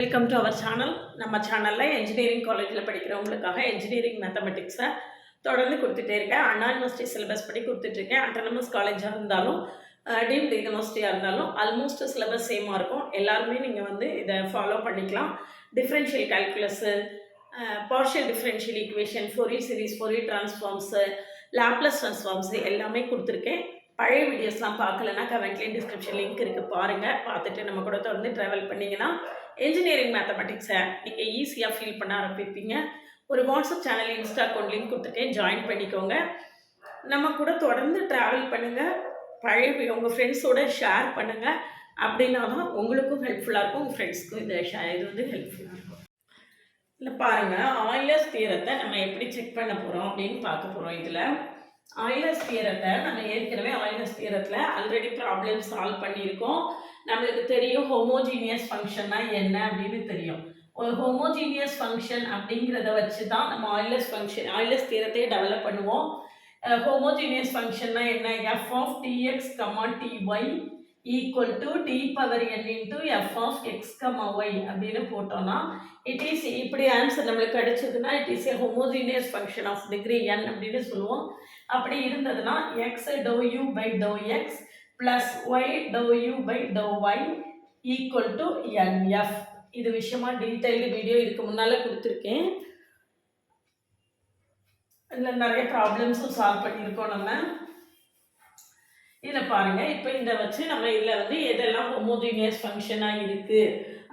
Welcome to our channel. நம்ம சேனலில் engineering காலேஜில் படிக்கிறவங்களுக்காக இன்ஜினியரிங் மேத்தமெட்டிக்ஸை தொடர்ந்து கொடுத்துட்டே இருக்கேன். அண்ணா யூனிவர்சிட்டி சிலபஸ் படி கொடுத்துட்ருக்கேன். அட்டானமஸ் காலேஜாக இருந்தாலும் டீம்டு யூனிவர்சிட்டியாக இருந்தாலும் ஆல்மோஸ்ட் சிலபஸ் சேமாக இருக்கும். எல்லாருமே நீங்கள் இதை ஃபாலோ பண்ணிக்கலாம். Differential calculus, partial differential equation, Fourier series, Fourier transforms, Laplace transforms எல்லாமே கொடுத்துருக்கேன். பழைய வீடியோஸ்லாம் பார்க்கலன்னா கமெண்ட்லேயும் டிஸ்கிரிப்ஷன் லிங்க் இருக்குது, பாருங்கள். பார்த்துட்டு நம்ம கூட தொடர்ந்து ட்ராவல் பண்ணிங்கன்னா இன்ஜினியரிங் மேத்தமெட்டிக்ஸை நீங்கள் ஈஸியாக ஃபீல் பண்ண ஆரம்பிப்பீங்க. ஒரு WhatsApp channel, Insta account link கொடுத்துருக்கேன், ஜாயின் பண்ணிக்கோங்க. நம்ம கூட தொடர்ந்து ட்ராவல் பண்ணுங்கள். பழைய உங்கள் ஃப்ரெண்ட்ஸோடு ஷேர் பண்ணுங்கள். அப்படின்னா தான் உங்களுக்கும் ஹெல்ப்ஃபுல்லாக இருக்கும், உங்கள் ஃப்ரெண்ட்ஸ்க்கும் இது ஹெல்ப்ஃபுல்லாக இருக்கும். இல்லை பாருங்கள், ஆயிலர்ஸ் தியரத்தை நம்ம எப்படி செக் பண்ண போகிறோம் அப்படின்னு பார்க்க போகிறோம். இதில் ஆயிலர்ஸ் தியரத்தை நம்ம ஏற்கனவே ஆயிலர்ஸ் தியரத்தில் ஆல்ரெடி ப்ராப்ளம் சால்வ் பண்ணியிருக்கோம். நம்மளுக்கு தெரியும் ஹோமோஜீனியஸ் ஃபங்க்ஷன்னா என்ன அப்படின்னு தெரியும். ஒரு ஹோமோஜீனியஸ் ஃபங்க்ஷன் அப்படிங்கிறத வச்சு தான் நம்ம ஆயிலர்ஸ் தியரத்தையே டெவலப் பண்ணுவோம். ஹோமோஜீனியஸ் ஃபங்க்ஷன்னா என்ன? F of T X comma T Y equal to T power N into F of X comma Y அப்படின்னு போட்டோம்னா இட் இஸ் இப்படி ஆன்சர் நம்மளுக்கு கிடைச்சதுன்னா it is a homogeneous function of degree N அப்படின்னு சொல்லுவோம். அப்படி இருந்ததுன்னா X dow U by dow X plus Y dow U by dow Y equal to N F. இது விஷயமா டீட்டெயில்டு வீடியோ இதுக்கு முன்னால் கொடுத்துருக்கேன். இதில் நிறைய ப்ராப்ளம்ஸும் சால்வ் பண்ணியிருக்கோம். நம்ம இதில் பாருங்கள், இப்போ இதை வச்சு நம்ம இதில் எதெல்லாம் ஹோமோஜீனியஸ் ஃபங்க்ஷனாக இருக்குது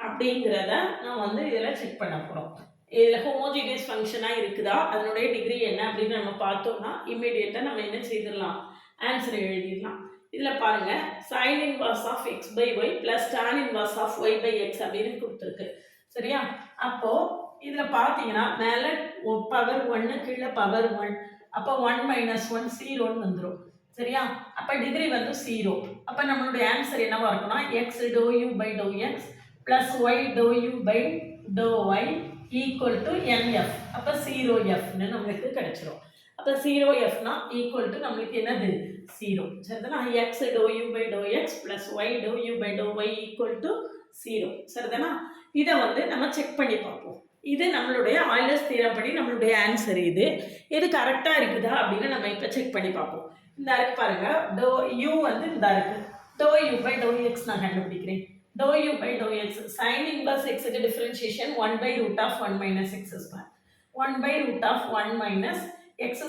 அப்படிங்கிறத நான் இதில் செக் பண்ண போகிறோம். இதில் ஹோமோஜீனியஸ் ஃபங்க்ஷனாக இருக்குதா, அதனுடைய டிகிரி என்ன அப்படின்னு நம்ம பார்த்தோம்னா இம்மீடியட்டாக நம்ம என்ன செய்திடலாம், ஆன்சர் எழுதிடலாம். இதில் பாருங்கள், sine inverse of x by y plus tan inverse of y by x அப்படின்னு கொடுத்துருக்கு. சரியா? அப்போது இதில் பார்த்தீங்கன்னா மேலே பவர் 1 கீழே பவர் 1, அப்போ 1 - 1 0ன்னு வந்துடும். சரியா? அப்போ டிகிரி 0. அப்போ நம்மளுடைய ஆன்சர் என்னவா இருக்குன்னா x doe you by to x plus y doe you by to Y equal to n f. அப்போ 0Fன்னு நம்மளுக்கு கிடைச்சிரும். அப்போ 0Fனா ஈக்குவல் டு நம்மளுக்கு என்னது 0. சரிதானா? X doe you by to x plus y doe you by to Y equal to 0. சரிதானா? இதை நம்ம செக் பண்ணி பார்ப்போம். இது நம்மளுடைய ஆயிலர்ஸ் தியரம் படி நம்மளுடைய ஆன்சர். இது கரெக்டாக இருக்குதா அப்படின்னு நம்ம இப்போ செக் பண்ணி பார்ப்போம். இந்த இருக்கு பாருங்க, டோ யூ இந்த இருக்கு, dow you by to X நான் கண்டுபிடிக்கிறேன். Dow you by to X sine inverse எக்ஸுக்கு differentiation 1/√1 - x², 1/√1 - x²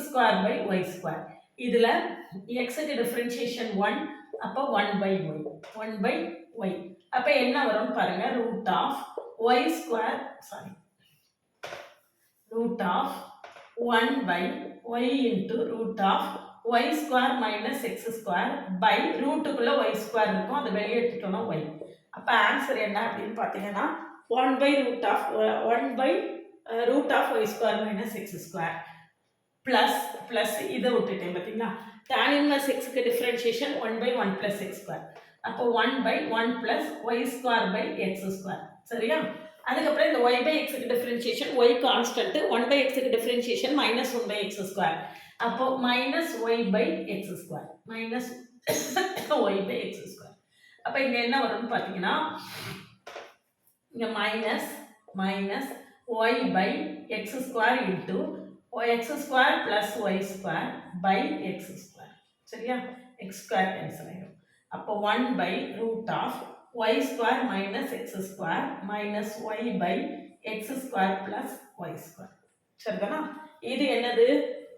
by Y square. இதில் எக்ஸுக்கு டிஃபரன்ஷியேஷன் 1, அப்போ 1/y, 1/y. அப்போ என்ன வரும்னு பாருங்க, √1/y into √y² minus x² by ரூட்டுக்குள்ள y² இருக்கும், அதை வெளியே எடுத்துட்டோம்னா y. அப்போ ஆன்சர் என்ன அப்படின்னு பார்த்தீங்கன்னா 1/√y² minus x² ப்ளஸ் இதை விட்டுட்டேன் பார்த்தீங்களா, tan inverse xக்கு டிஃபரன்ஷியேஷன் 1/1 + x². அப்போ 1/1 + y² by x². சரியா? அதுக்கப்புறம் இந்த y by xக்கு டிஃபரன்ஷியேஷன் y கான்ஸ்டன்ட், 1/xக்கு டிஃபரன்ஷியேஷன் -1/x². அப்போ -y by x², -y by x². அப்போ இங்கே என்ன வரும்னு பார்த்தீங்கன்னா இங்கே -y by x² into x² plus y² by x². சரியா? x² கேன்சல் ஆகிடும். அப்போ 1/√y² minus x² minus y by x² plus y². சரிதானா? இது என்னது,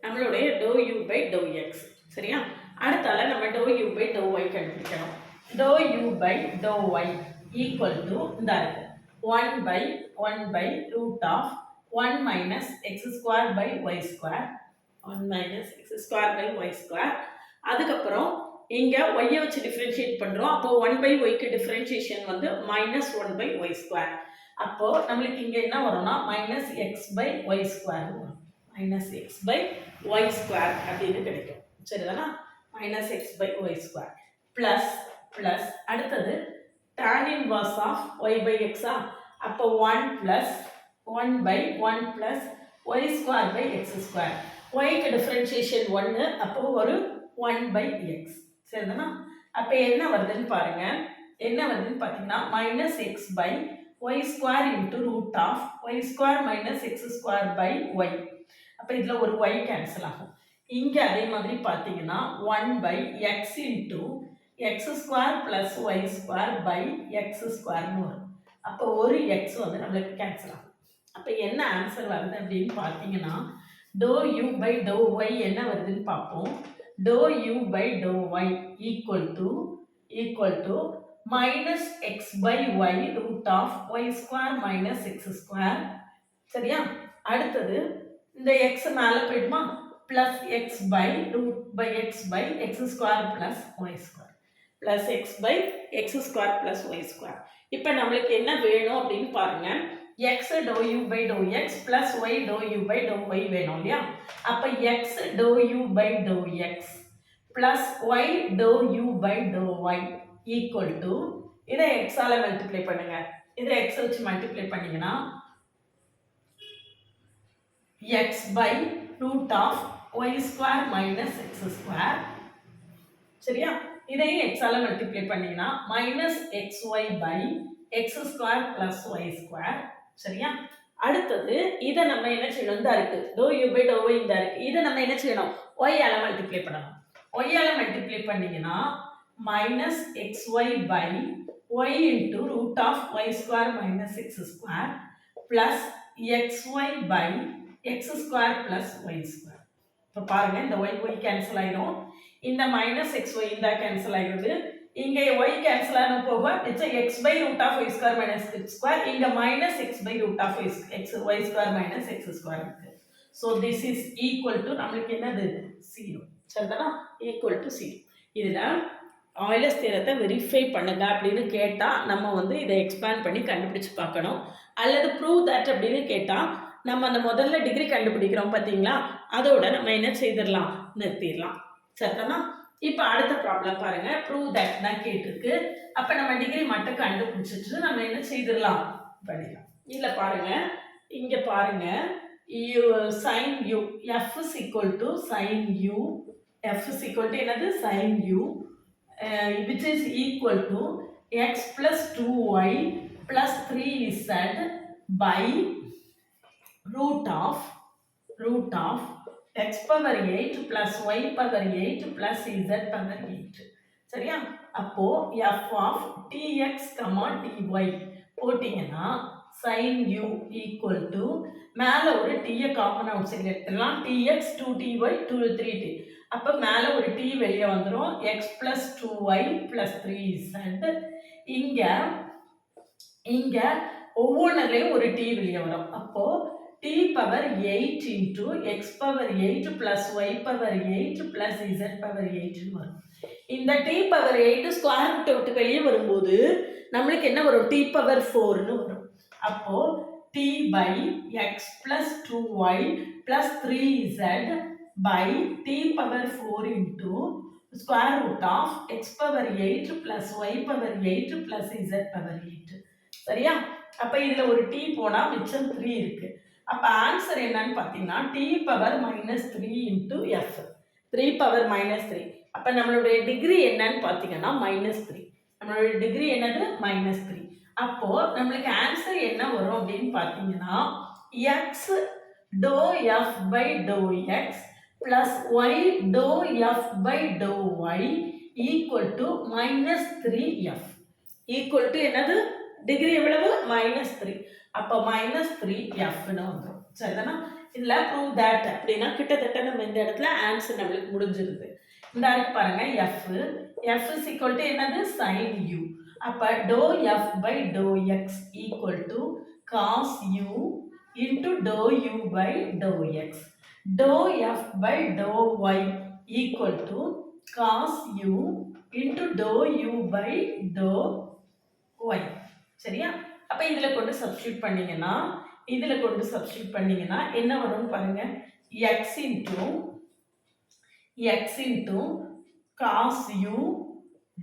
நம்மளுடைய dow you by to X. சரியா? அடுத்தால நம்ம dow you by to Y கண்டுபிடிக்கணும். Dow you by to Y equal to இந்த 1/√1 minus x² by y², 1 minus x² by y². அதுக்கப்புறம் இங்கே ஒய்யை வச்சு டிஃப்ரென்ஷியேட் பண்ணுறோம். அப்போ 1/yக்கு டிஃப்ரென்ஷியேஷன் -1/y². அப்போது நம்மளுக்கு இங்கே என்ன வரும்னா -x/y² வரும், -x/y² அப்படின்னு கிடைக்கும். சரிதானா? -x/y² ப்ளஸ் அடுத்தது tan inverse of y by x. அப்போ 1 + 1/1 + y² by x². yக்கு டிஃப்ரென்ஷியேஷன் 1, அப்போ ஒரு 1/x. சரிதானா? அப்போ என்ன வருதுன்னு பாருங்க, என்ன வருதுன்னு பார்த்தீங்கன்னா -x/y y square into root of Y square minus X square by y. அப்போ இதில் ஒரு ஒய் கேன்சல் ஆகும். இங்கே அதே மாதிரி பார்த்தீங்கன்னா 1 by x into x square plus Y square by x ஸ்கொயர்னு வரும். அப்போ ஒரு எக்ஸ் வந்து நம்மளுக்கு கேன்சல் ஆகும். அப்போ என்ன ஆன்சர் வருது அப்படின்னு பார்த்தீங்கன்னா doe you by to y என்ன வருதுன்னு பார்ப்போம். Doe you by to Y equal to minus X by y root of Y square minus X square. சரியா? அடுத்தது இந்த எக்ஸ் மேலே போயிடுமா, plus x by root by x by X square plus Y square plus x by X square plus Y square. இப்போ நம்மளுக்கு என்ன வேணும் அப்படின்னு பாருங்கள். X doe you by to x plus y doe you by to y வேணும் இல்லையா? அப்போ x doe you by to x plus y doe you by to Y equal to இதை எக்ஸால் மல்டிப்ளை பண்ணுங்க. இதை எக்ஸ் வச்சு மல்டிப்ளை பண்ணிங்கன்னா x by root of Y square minus X square. சரியா? இதையும் எக்ஸால் மல்டிப்ளை பண்ணிங்கன்னா minus X Y by X square plus Y square. சரியா? அடுத்தது இதை நம்ம என்ன செய்யணும், இந்த இருக்குது doe you by to y இந்த இருக்குது, இதை நம்ம என்ன செய்யணும், ஒய்யால் மல்டிப்ளை பண்ணணும். ஒய்யால் மல்டிப்ளை பண்ணிங்கன்னா minus X Y by Y into root of Y square minus X square plus X Y by X square plus Y square. இப்போ பாருங்கள், இந்த ஒய் ஒய் கேன்சல் ஆகிடும், இந்த மைனஸ் எக்ஸ் ஒய் இந்த கேன்சல் ஆகிடுது, இங்கே ஒய் கேன்சல் ஆன போக மிச்சம் X by root of Y square minus X square, இங்கே minus X by root of Y square minus X square இருக்குது. So this is equal to நம்மளுக்கு என்னது 0. சரிதானா? Equal to 0. இதில் ஆயிலர்ஸ் தியரத்தை வெரிஃபை பண்ணுங்க அப்படின்னு கேட்டால் நம்ம வந்து இதை எக்ஸ்பேண்ட் பண்ணி கண்டுபிடிச்சு பார்க்கணும். அல்லது ப்ரூவ் தட் அப்படின்னு கேட்டால் நம்ம அந்த முதல்ல டிகிரி கண்டுபிடிக்கிறோம் பார்த்தீங்களா, அதோட நம்ம என்ன செய்திடலாம், நிறுத்திடலாம். சரிதானா? இப்போ அடுத்த ப்ராப்ளம் பாருங்க. ப்ரூவ் தட் தான் கேட்டிருக்கு. அப்போ நம்ம டிகிரி மட்டும் கண்டுபிடிச்சிட்டு நம்ம என்ன செய்திடலாம், பண்ணிடலாம். இதில் பாருங்க, இங்கே பாருங்க, sin u f is equal to sin u, f is equal to என்னது sin u, which is equal to x plus 2y plus 3z by root of x power 8 plus y power 8 plus z power 8. சரியா? அப்போ f of tx, ty போட்டிங்கன்னா sin u equal to மேலே ஒரு t common out side எடுத்துடலாம், tx 2ty 3t. அப்போ மேலே ஒரு t வெளியே வந்துடும், x plus 2y plus 3z. இங்கே ஒவ்வொன்றுலையும் ஒரு t வெளியே வரும். அப்போ t power 8 into x power 8 plus y power 8 plus z power 8 வரும். இந்த t power 8 ஸ்கொயர் ரூட்டை விட்டு வெளியே வரும்போது நம்மளுக்கு என்ன வரும், t power 4ன்னு வரும். அப்போ t by x plus 2y plus 3z by t power 4 into square root of x power 8 plus y power 8 plus z power 8. சரியா? அப்போ இதில் ஒரு t போனால் மிச்சம் 3 இருக்குது. அப்போ ஆன்சர் என்னன்னு பார்த்தீங்கன்னா t power minus 3 into F, 3 power minus 3. அப்போ நம்மளுடைய டிகிரி என்னன்னு பார்த்தீங்கன்னா -3. நம்மளுடைய டிகிரி என்னது, -3. அப்போது நம்மளுக்கு ஆன்சர் என்ன வரும் அப்படின்னு பார்த்தீங்கன்னா x doe f by to x plus y doe f by to Y equal to -3f. Equal to என்னது, டிகிரி எவ்வளவு, -3. அப்போ -3fன்னு வந்துடும். சரிதானா? இதில் ப்ரூவ் தட் அப்படின்னா கிட்டத்தட்ட நம்ம இந்த இடத்துல ஆன்சர் நம்மளுக்கு முடிஞ்சிருது. இந்த இடத்துக்கு பாருங்க, f is equal to என்னது, sin u. அப்போ doe f by to x equal to cos u into doe you by to x. Doe f by to Y equal to cos u into doe you by to y. சரியா? அப்போ இதில் கொண்டு substitute பண்ணிங்கன்னா என்ன வரும்னு பாருங்க, x into cos u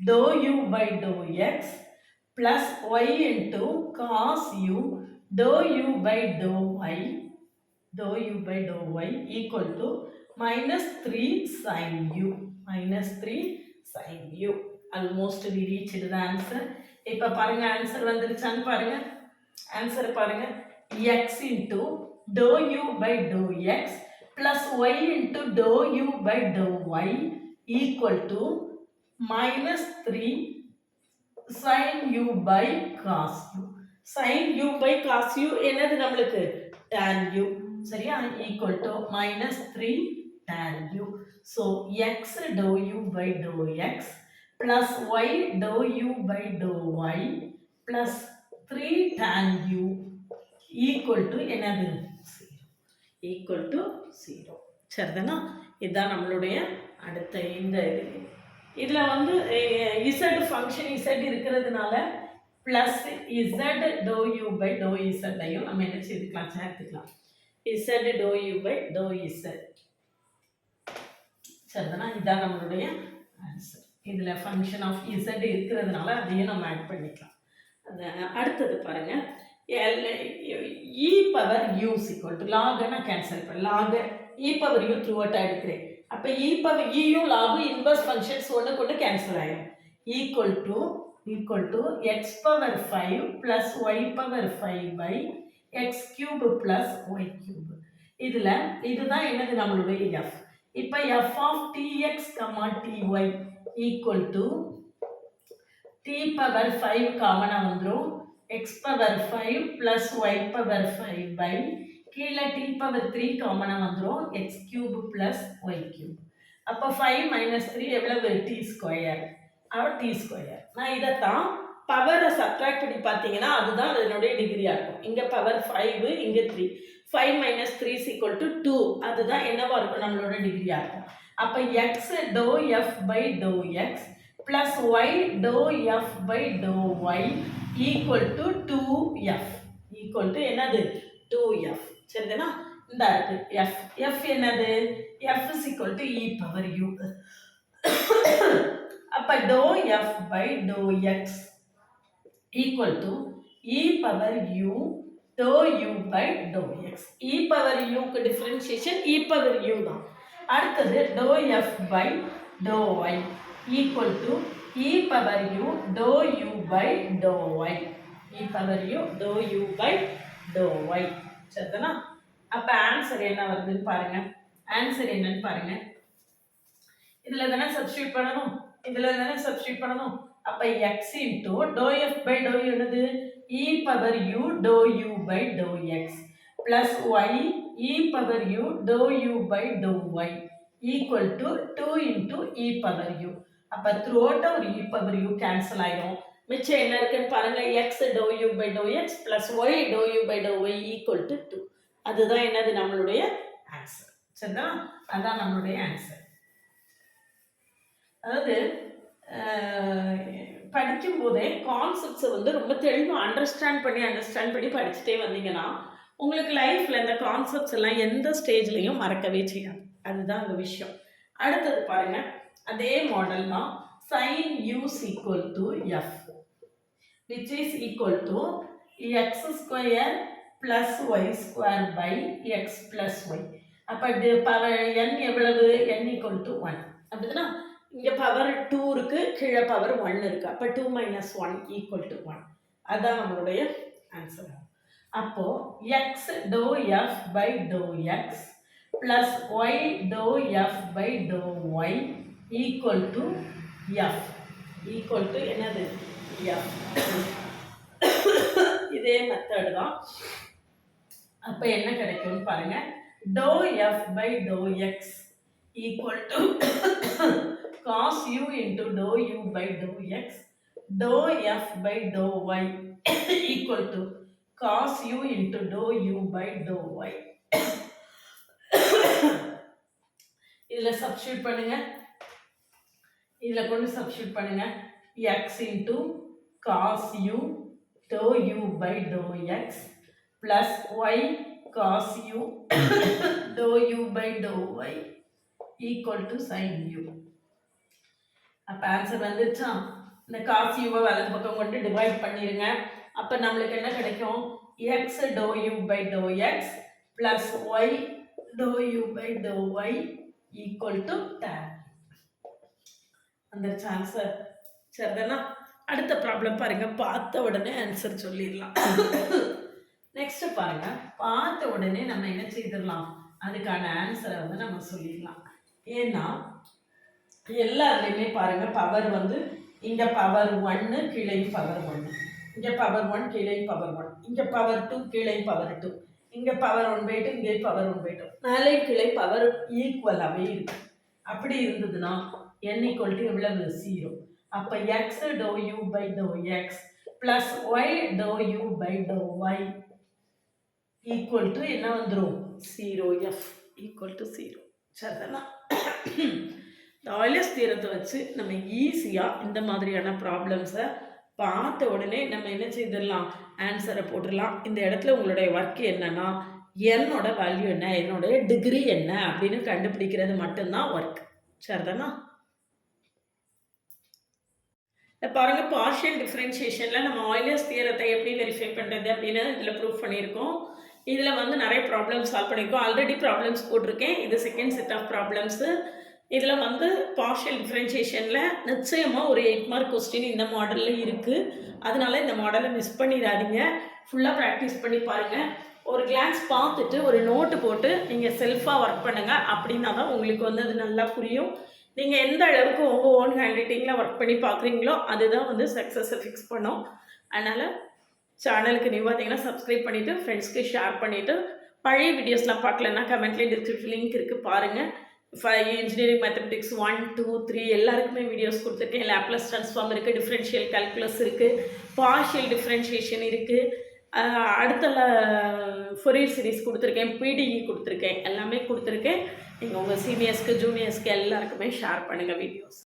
doe you by to x plus y into cos u doe you by to Y equal to -3 sin u. -3 sin u. Almost we reached the answer. இப்போ பாருங்க, answer வந்துருச்சான்னு பாருங்க. Answer பாருங்க, x into dou u by dou x plus y into dou u by dou y equal to minus 3 sin u by cos u. sin u by cos u என்னது நம்மளுக்கு tan u, சரியா, equal to minus 3 tan u. So x dou u by dou x plus y dou u by dou y plus 3 tan u equal to என்னது, equal to 0. சரிதானா? இதுதான் நம்மளுடைய அடுத்த இந்த இதில் வந்து z ஃபங்க்ஷன் z இருக்கிறதுனால plus z dou u by dou z ஐயும் நம்ம என்ன செய்துக்கலாம், சேர்த்துக்கலாம். z dou u by dou z. சரிதானா? இதுதான் நம்மளுடைய ஆன்சர். இதில் ஃபங்க்ஷன் ஆஃப் z இருக்கிறதுனால அதையும் நம்ம ஆட் பண்ணிக்கலாம். அடுத்தது பாருங்க, e power u equal to log நான் கேன்சல் பண்ண, log e power u through out எடுக்கிறேன். அப்போ e பவர் eயும் log இன்வர்ஸ் ஃபங்க்ஷன்ஸ் ஒன்று கொண்டு கேன்சல் ஆயிடும். equal to x power 5 plus y power 5 by x cube plus y cube. இதில் இதுதான் என்னது நம்மளுடைய f. இப்போ f of tx, ty equal to t power 5 காமனாக வந்துடும், x power 5 plus y power 5 by கீழே t பவர் 3 காமனாக வந்துடும், x cube plus y cube. அப்போ 5 minus 3 எவ்வளவு, t ஸ்கொயர், அவர் t ஸ்கொயர். நான் இதைத்தான் பவரை சப்ட்ராக்ட் பண்ணி பார்த்தீங்கன்னா அதுதான் அதனுடைய டிகிரியாக இருக்கும். இங்கே பவர் 5, இங்கே 3, 5 minus 3 is equal to 2. அதுதான் என்னவா இருக்கும், நம்மளோட டிகிரியாக இருக்கும். அப்போ x dou f by dou x plus y dou f by dou y equal to 2f. equal to என்னது, 2f. சரிதானா? இந்த இருக்கு f. f என்னது, f is equal to e power u. அப்ப dou f by dou x equal to e power u dou u by dou x. e power u க்கு differentiation e power u தான். அடுத்தது dou f by dou y equal to e power u dou u by dou y. e power u dou u by dou y. சரிதானா? அப்ப answer என்ன வருதுன்னு பாருங்க. Answer என்னன்னு பாருங்க. இதுல தானே சப்ஸ்டிட்யூட் பண்ணணும், இதுல தானே சப்ஸ்டிட்யூட் பண்ணணும். அப்ப x into dou f by dou u என்னது, e power u dou u by dou x plus y e power u dou u by dou y equal to 2 into e power u. அப்ப throughout our e power u cancel ஆயிடும். மிச்சம் என்ன இருக்குன்னு பாருங்க, x dou u by dou x plus y dou u by dou y equal to 2. அதுதான் என்னது நம்மளுடைய answer. சரிதா? அதான் நம்மளுடைய ஆன்சர். அதாவது படிக்கும் போதே கான்செப்ட்ஸை வந்து ரொம்ப தெளிவாக அண்டர்ஸ்டாண்ட் பண்ணி படிச்சுட்டே வந்தீங்கன்னா உங்களுக்கு லைஃப்பில் இந்த கான்செப்ட்ஸ் எல்லாம் எந்த ஸ்டேஜ்லையும் மறக்கவே செய்யாது. அதுதான் அந்த விஷயம். அடுத்தது பாருங்க, அதே மாடல் தான் sin u equal to f which is equal to x square plus y square by x plus y. அப்போ பவர் n எவ்வளவு, n equal to 1. அப்படின்னா இங்கே பவர் 2 இருக்கு, கீழே பவர் 1 இருக்கு. அப்போ 2 minus 1 equal to 1. அதான் நம்மளுடைய ஆன்சர். அப்போ x dou f by dou x plus y dou f by dou y equal to f. equal to என்னது, f. இதே மெத்தட் தான். அப்போ என்ன கிடைக்கும்னு பாருங்க, dou f by dou x equal to cos u into dou u by dou x, dou f by dou y equal to cos u into dou u by dou y. இதில் substitute பண்ணுங்க, இதில் கொண்டு substitute பண்ணுங்க, x into cos u dou u by dou x plus y cos u dou u by dou y equal to sin u. அப்போ answer வந்துருச்சா? இந்த cos யூவை வலது பக்கம் கொண்டு டிவைட் பண்ணிடுங்க. அப்போ நம்மளுக்கு என்ன கிடைக்கும், x dou u by dou x plus y dou u by dou y equal to tan. வந்துருச்சு ஆன்சர். சரிதானா? அடுத்த ப்ராப்ளம் பாருங்கள், பார்த்த உடனே ஆன்சர் சொல்லிடலாம். நெக்ஸ்ட்டு பாருங்கள், பார்த்த உடனே நம்ம என்ன செய்திடலாம், அதுக்கான ஆன்சரை வந்து நம்ம சொல்லிடலாம். ஏன்னா எல்லாத்துலேயுமே பாருங்கள் பவர் வந்து இங்கே பவர் 1 கீழே பவர் 1, இங்கே பவர் 1 கீழே பவர் 1, இங்கே பவர் 2 கீழே பவர் 2, இங்கே பவர் 1/2 இங்கே பவர் 1/2, மேலே கீழே பவர் ஈக்குவலாகவே இருக்கு. அப்படி இருந்ததுன்னா n = எவ்வளவு 0. அப்போ x dou u by dou x plus y dou u by dou y equal to என்ன வந்துடும் 0f ஈக்குவல் டு 0. சரிதானா? இந்த ஆயிலர்ஸ் தியரத்தை வச்சு நம்ம ஈஸியாக இந்த மாதிரியான ப்ராப்ளம்ஸை பார்த்த உடனே நம்ம என்ன செய்திடலாம், ஆன்சரை போட்டுடலாம். இந்த இடத்துல உங்களுடைய ஒர்க் என்னன்னா, என்னோட வேல்யூ என்ன, என்னுடைய டிகிரி என்ன அப்படின்னு கண்டுபிடிக்கிறது மட்டும்தான் ஒர்க். சரிதானா? பாருங்க, பார்ஷியல் டிஃபரன்ஷியேஷனில் நம்ம ஆயிலர்ஸ் தியரத்தை எப்படி வெரிஃபை பண்ணுறது அப்படின்னு இதில் ப்ரூவ் பண்ணியிருக்கோம். இதில் வந்து நிறைய ப்ராப்ளம்ஸ் சால்வ் பண்ணியிருக்கோம். ஆல்ரெடி ப்ராப்ளம்ஸ் போட்டிருக்கேன். இது செகண்ட் செட் ஆஃப் ப்ராப்ளம்ஸு. இதில் வந்து பார்ஷியல் டிஃபரன்ஷியேஷனில் நிச்சயமாக ஒரு 8 மார்க் கொஸ்டின் இந்த மாடலில் இருக்குது. அதனால இந்த மாடலை மிஸ் பண்ணிடாதீங்க. ஃபுல்லாக ப்ராக்டிஸ் பண்ணி பாருங்கள். ஒரு கிளான்ஸ் பார்த்துட்டு ஒரு நோட்டு போட்டு நீங்கள் செல்ஃபாக ஒர்க் பண்ணுங்கள். அப்படின்னா தான் உங்களுக்கு வந்து அது நல்லா புரியும். நீங்கள் எந்த அளவுக்கு உங்கள் ஓன் ஹேண்ட் ரைட்டிங்கில் ஒர்க் பண்ணி பார்க்குறீங்களோ அதுதான் வந்து சக்ஸஸை ஃபிக்ஸ் பண்ணும். அதனால் சேனலுக்கு நியூ பார்த்தீங்கன்னா சப்ஸ்கிரைப் பண்ணிவிட்டு ஃப்ரெண்ட்ஸ்க்கு ஷேர் பண்ணிவிட்டு, பழைய வீடியோஸ்லாம் பார்க்கலன்னா கமெண்ட்லேயே டிஸ்கிரிப்ஷன் லிங்க் இருக்குது பாருங்கள். இன்ஜினியரிங் மேத்தமெட்டிக்ஸ் 1, 2, 3 எல்லாருக்குமே வீடியோஸ் கொடுத்துருக்கேன். லேப்லஸ் ட்ரான்ஸ்ஃபார்ம் இருக்குது, டிஃப்ரென்ஷியல் கால்குலஸ் இருக்குது, பார்ஷியல் டிஃப்ரென்ஷியேஷன் இருக்குது, அடுத்த ஃபோரியர் சீரிஸ் கொடுத்துருக்கேன், பிடிஇ கொடுத்துருக்கேன், எல்லாமே கொடுத்துருக்கேன். நீங்கள் உங்கள் சீனியர்ஸ்க்கு ஜூனியர்ஸ்க்கு எல்லாருக்குமே ஷேர் பண்ணுங்கள் வீடியோஸ்.